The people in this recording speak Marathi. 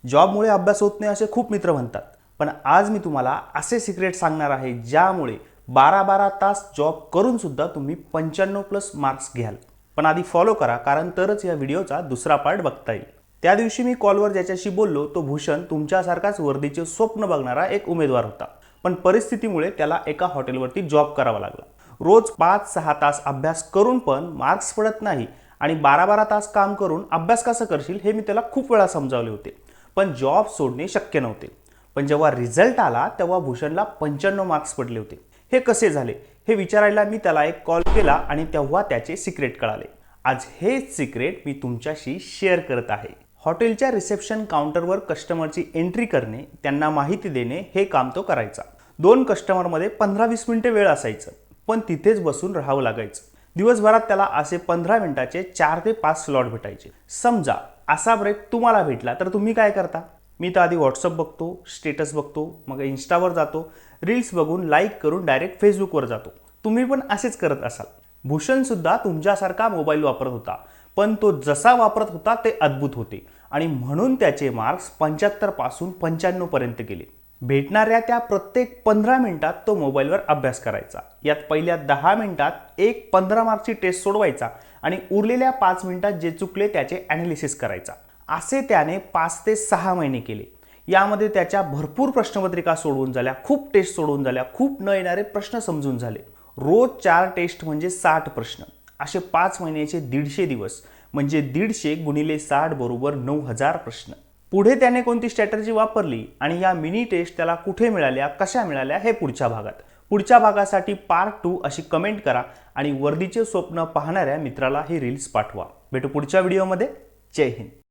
जॉबमुळे अभ्यास होत नाही असे खूप मित्र म्हणतात, पण आज मी तुम्हाला असे सिक्रेट सांगणार आहे ज्यामुळे 12-12 तास जॉब करून सुद्धा तुम्ही 95+ मार्क्स घ्याल। पण आधी फॉलो करा, कारण तरच या व्हिडिओचा दुसरा पार्ट बघता येईल। त्या दिवशी मी कॉलवर ज्याच्याशी बोललो तो भूषण तुमच्यासारखाच वर्दीचे स्वप्न बघणारा एक उमेदवार होता, पण परिस्थितीमुळे त्याला एका हॉटेलवरती जॉब करावा लागला। रोज 5-6 तास अभ्यास करून पण मार्क्स पडत नाही आणि 12-12 तास काम करून अभ्यास कसा करशील हे मी त्याला खूप वेळा समजावले होते, पण जॉब सोडणे शक्य नव्हते। पण जेव्हा रिझल्ट आला तेव्हा भूषणला 95 मार्क्स पडले होते। हे कसे झाले हे विचारायला मी त्याला एक कॉल केला आणि तेव्हा त्याचे सिक्रेट कळाले। आज हेच सिक्रेट मी तुमच्याशी शेअर करत आहे। हॉटेलच्या रिसेप्शन काउंटरवर कस्टमरची एंट्री करणे, त्यांना माहिती देणे हे काम तो करायचा। 2 कस्टमरमध्ये 15-20 मिनिटे वेळ असायचं, पण तिथेच बसून राहावं लागायचं। दिवसभरात त्याला असे 15 मिनिटाचे 4 ते 5 स्लॉट भेटायचे। समजा असा ब्रेक तुम्हाला भेटला तर तुम्ही काय करता? मी तर आधी व्हॉट्सअप बघतो, स्टेटस बघतो, मग इंस्टावर जातो, रील्स बघून लाईक करून डायरेक्ट फेसबुकवर जातो। तुम्ही पण असेच करत असाल। भूषण सुद्धा तुमच्यासारखा मोबाईल वापरत होता, पण तो जसा वापरत होता ते अद्भुत होते आणि म्हणून त्याचे मार्क्स 75 पासून 95 पर्यंत गेले। भेटणाऱ्या त्या प्रत्येक 15 मिनिटात तो मोबाईलवर अभ्यास करायचा। यात पहिल्या 10 मिनिटात एक 15 मार्क्सची टेस्ट सोडवायचा आणि उरलेल्या 5 मिनिटात जे चुकले त्याचे ॲनालिसिस करायचा। असे त्याने 5 ते 6 महिने केले। यामध्ये त्याच्या भरपूर प्रश्नपत्रिका सोडवून झाल्या, खूप टेस्ट सोडवून झाल्या, खूप न येणारे प्रश्न समजून झाले। रोज 4 टेस्ट म्हणजे 60 प्रश्न। असे 5 महिन्याचे 150 दिवस म्हणजे 150 गुणिले 60 बरोबर 9000 प्रश्न। पुढे त्याने कोणती स्ट्रॅटेजी वापरली आणि या मिनी टेस्ट त्याला कुठे मिळाल्या, कशा मिळाल्या हे पुढच्या भागासाठी पार्ट 2 अशी कमेंट करा आणि वर्दीचे स्वप्न पाहणाऱ्या मित्राला ही रील्स पाठवा। भेटू पुढच्या व्हिडिओमध्ये। जय हिंद।